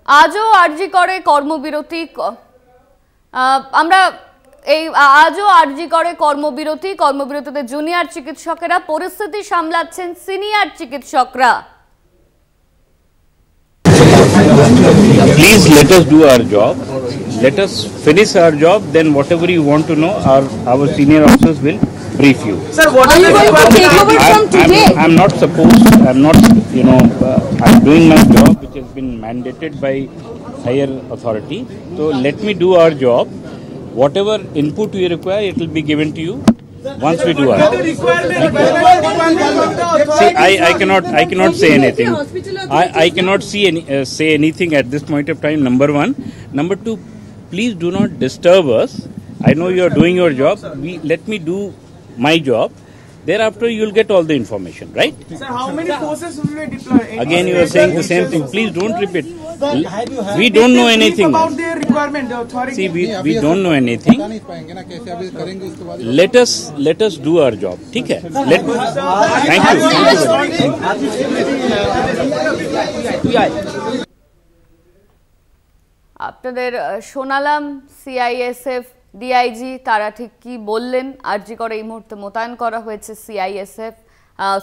আজও আরজি করে কর্মবিরতি আমরা এই আজও আরজি করে কর্মবিরতিতে জুনিয়র চিকিৎসকেরা পরিস্থিতি সামলাচ্ছেন সিনিয়র চিকিৎসকরা। Please let us do our job. Let us finish our job. Then whatever you want to know, our senior officers will brief you. Sir, what are you going to take over from today? I'm not supposed. I'm not. I'm doing my job, which has been mandated by higher authority. So let me do our job. Whatever input you require, it will be given to you once we do our job. See, I cannot say anything. I cannot say anything at this point of time. Number one. Number two, please do not disturb us. I know you are doing your job. Let me do my job. Thereafter, you will get all the information, right? Sir, how many forces will we deploy? Again, you are saying the same thing. Please don't repeat. We don't know anything. About their requirement, the authority. See, we don't know anything. Let us do our job. ठीक है? Thank you. আপনাদের শোনালাম CISF DIG তারা ঠিক কি বললেন। আরজি করে এই মুহূর্তে মোতায়েন করা হয়েছে সিআইএসএফ।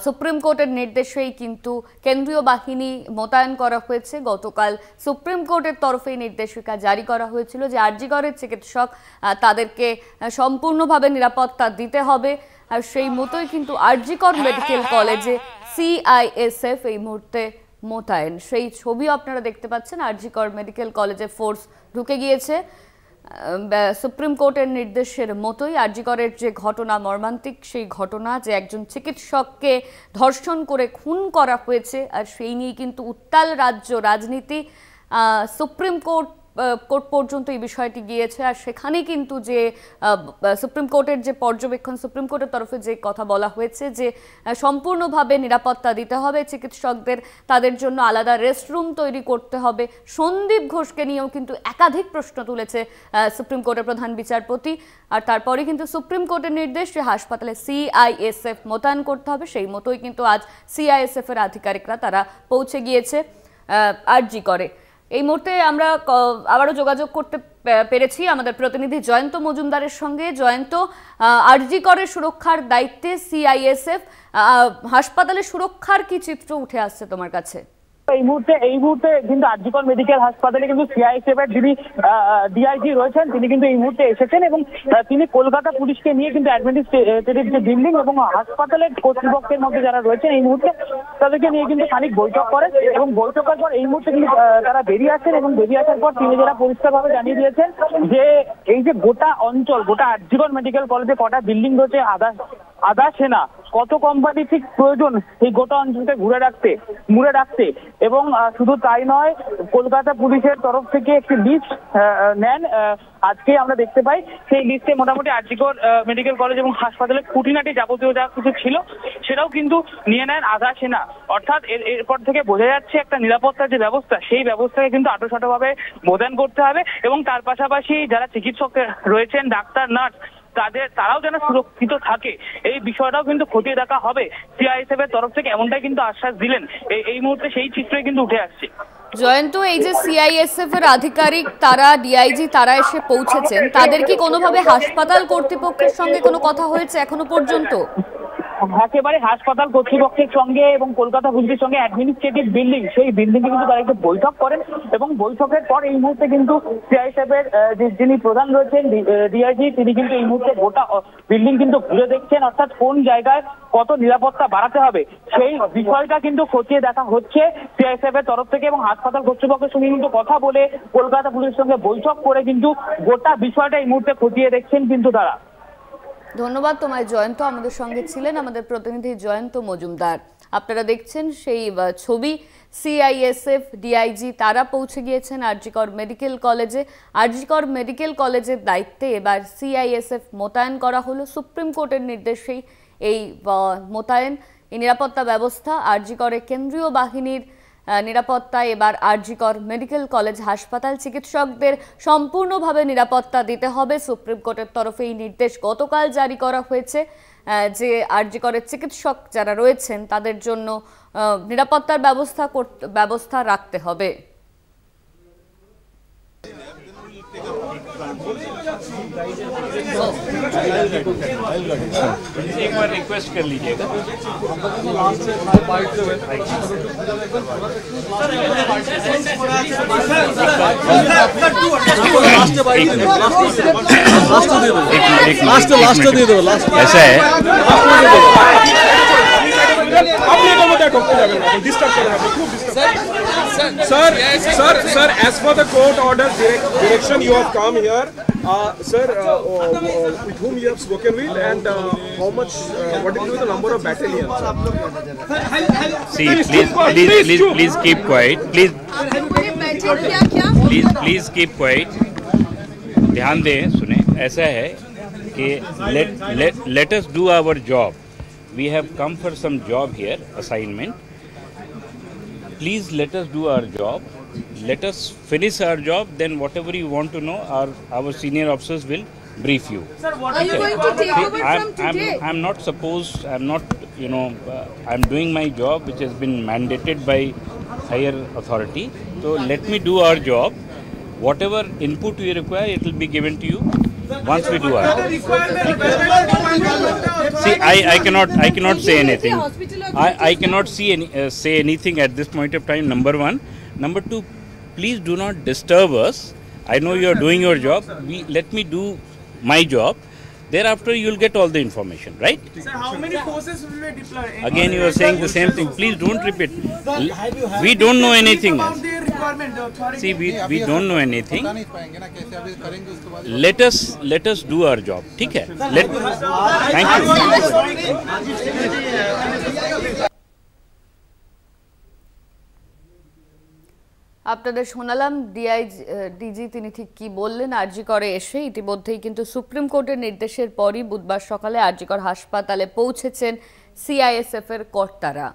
সুপ্রিম কোর্টের নির্দেশেই কিন্তু কেন্দ্রীয় বাহিনী মোতায়েন করা হয়েছে। গতকাল সুপ্রিম কোর্টের তরফে নির্দেশিকা জারি করা হয়েছিল যে আরজি করের চিকিৎসক তাদেরকে সম্পূর্ণভাবে নিরাপত্তা দিতে হবে। আর সেই মতোই কিন্তু আরজি কর মেডিকেল কলেজে সিআইএসএফ এই মুহূর্তে মোতায়েন। সেই ছবি আপনারা দেখতে পাচ্ছেন। আরজি কর মেডিকেল কলেজে ফোর্স ঢুকে গিয়েছে। সুপ্রিম কোর্টের নির্দেশের মতোই আরজি করের যে ঘটনা, মর্মান্তিক সেই ঘটনা, যে একজন চিকিৎসককে ধর্ষণ করে খুন করা হয়েছে, আর সেই নিয়ে কিন্তু উত্তাল রাজনীতি। সুপ্রিম কোর্ট পর্যন্ত এই বিষয়টি গিয়েছে। আর সেখানে কিন্তু যে সুপ্রিম কোর্টের যে পর্যবেক্ষণ, সুপ্রিম কোর্টের তরফে যে কথা বলা হয়েছে যে সম্পূর্ণভাবে নিরাপত্তা দিতে হবে চিকিৎসকদের, তাদের জন্য আলাদা রেস্টরুম তৈরি করতে হবে। সন্দীপ ঘোষকে নিয়েও কিন্তু একাধিক প্রশ্ন তুলেছে সুপ্রিম কোর্টের প্রধান বিচারপতি। আর তারপরে কিন্তু সুপ্রিম কোর্টের নির্দেশ যে হাসপাতালে সিআইএসএফ মোতায়েন করতে হবে। সেই মতোই কিন্তু আজ সিআইএসএফ এর আধিকারিকরা তারা পৌঁছে গিয়েছে আরজি করে। এই মুহূর্তে আমরা আবারও যোগাযোগ করতে পেরেছি আমাদের প্রতিনিধি জয়ন্ত মজুমদারের সঙ্গে। জয়ন্ত, আরজি করে সুরক্ষার দায়িত্বে সিআইএসএফ, হাসপাতালের সুরক্ষার কি চিত্র উঠে আসছে তোমার কাছে? এই মুহূর্তে কিন্তু আরজি কর মেডিকেল হাসপাতালে কিন্তু সিআইএসএফ এর যিনি ডিআইজি রয়েছেন তিনি কিন্তু এই মুহূর্তে এসেছেন এবং তিনি কলকাতা পুলিশকে নিয়ে কিন্তু অ্যাডমিনিস্ট্রেটিভ যে বিল্ডিং এবং হাসপাতালের কর্তৃপক্ষের মধ্যে যারা রয়েছেন এই মুহূর্তে তাদেরকে নিয়ে কিন্তু খানিক বৈঠক করেন এবং বৈঠকের পর এই মুহূর্তে কিন্তু তারা বেরিয়ে আসেন এবং বেরিয়ে আসার পর তিনি যারা পরিষ্কারভাবে জানিয়ে দিয়েছেন যে এই যে গোটা অঞ্চল, গোটা আরজি কর মেডিকেল কলেজে কটা বিল্ডিং রয়েছে, আধা সেনা, কত কোম্পানি ঠিক প্রয়োজন এই গোটা অঞ্চলকে মুড়ে রাখতে এবং শুধু তাই নয়, কলকাতা পুলিশের তরফ থেকে একটি লিস্ট নেন আজকে আমরা দেখতে পাই। সেই লিস্টে মোটামুটি আরজি কর মেডিকেল কলেজ এবং হাসপাতালের খুঁটিনাটি যাবতীয় যা কিছু ছিল সেটাও কিন্তু নিয়ে নেন আধা সেনা। অর্থাৎ এরপর থেকে বোঝা যাচ্ছে একটা নিরাপত্তার যে ব্যবস্থা, সেই ব্যবস্থাকে কিন্তু আঁটোসাঁটোভাবে মোতায়েন করতে হবে এবং তার পাশাপাশি যারা চিকিৎসক রয়েছেন, ডাক্তার, নার্স, তারাও যেন সুরক্ষিত থাকে এই বিষয়টাও কিন্তু খতিয়ে দেখা হবে সিআইএসএফ এর তরফ থেকে, এমনটাই কিন্তু আশ্বাস দিলেন। এই মুহূর্তে সেই চিত্রই কিন্তু উঠে আসছে। জয়ন্ত, এই যে সিআইএসএফ এর আধিকারিক তারা, ডিআইজি তারা এসে পৌঁছেছেন, তাদের কি কোনোভাবে হাসপাতাল কর্তৃপক্ষের সঙ্গে কোনো কথা হয়েছে এখনো পর্যন্ত? একেবারে হাসপাতাল কর্তৃপক্ষের সঙ্গে এবং কলকাতা পুলিশের সঙ্গে অ্যাডমিনিস্ট্রেটিভ বিল্ডিং, সেই বিল্ডিং এ কিন্তু তারা একটু বৈঠক করেন এবং বৈঠকের পর এই মুহূর্তে কিন্তু সিআইএসএফ এর যিনি প্রধান রয়েছেন ডিআইজি, তিনি কিন্তু এই মুহূর্তে গোটা বিল্ডিং কিন্তু ঘুরে দেখছেন, অর্থাৎ কোন জায়গায় কত নিরাপত্তা বাড়াতে হবে সেই বিষয়টা কিন্তু খতিয়ে দেখা হচ্ছে সিআইএসএফ এর তরফ থেকে এবং হাসপাতাল কর্তৃপক্ষের সঙ্গে কিন্তু কথা বলে কলকাতা পুলিশের সঙ্গে বৈঠক করে কিন্তু গোটা বিষয়টা এই মুহূর্তে খতিয়ে দেখছেন কিন্তু তারা। ধন্যবাদ তোমায় জয়ন্ত, আমাদের সঙ্গে ছিলেন আমাদের প্রতিনিধি জয়ন্ত মজুমদার। আপনারা দেখছেন সেই ছবি। সিআইএসএফ ডিআইজি তারা পৌঁছে গিয়েছেন আরজি কর মেডিকেল কলেজে। আরজি কর মেডিকেল কলেজের দায়িত্বে এবার সিআইএসএফ মোতায়েন করা হলো। সুপ্রিম কোর্টের নির্দেশেই এই মোতায়েন, এই নিরাপত্তা ব্যবস্থা। আরজি করে কেন্দ্রীয় বাহিনীর নিরাপত্তায় এবার আরজি কর মেডিকেল কলেজ হাসপাতাল, চিকিৎসকদের সম্পূর্ণভাবে নিরাপত্তা দিতে হবে। সুপ্রিম কোর্টের তরফে এই নির্দেশ গতকাল জারি করা হয়েছে যে আরজি করের চিকিৎসক যারা রয়েছেন তাদের জন্য নিরাপত্তার ব্যবস্থা রাখতে হবে। एक बार रिक्वेस्ट कर लीजिएगा। ऐसा है Sir, as per the court order direction, you have come here, sir. With whom you have spoken with, and how much? What will be the number of battalions? See, please keep quiet. Please keep quiet. ध्यान दें, सुने। ऐसा है कि let us do our job. We have come for some job here, assignment. Please let us do our job. Let us finish our job. Then whatever you want to know, our senior officers will brief you. Sir, what are you going to take over from today? I'm not supposed. I'm not. I'm doing my job, which has been mandated by higher authority. So let me do our job. Whatever input you require, it will be given to you once we do our job. See, I cannot say anything. I cannot say anything at this point of time. Number one. Number two, please do not disturb us. I know you are doing your job. Let me do my job. Thereafter, you will get all the information, right? Sir, how many forces will be deployed? Again, you are saying the same thing. Please don't repeat. We don't know anything. About the requirement, the authority. See, we don't know anything. Let us do our job. ठीक है? Thank you. আপনাদের শোনালাম DG তিনি ঠিক কি বললেন। আরজি করে এসে ইতিমধ্যেই কিন্তু সুপ্রিম কোর্টের নির্দেশের পরই বুধবার সকালে আরজি কর হাসপাতালে পৌঁছেছেন সিআইএসএফ এর কর্তারা।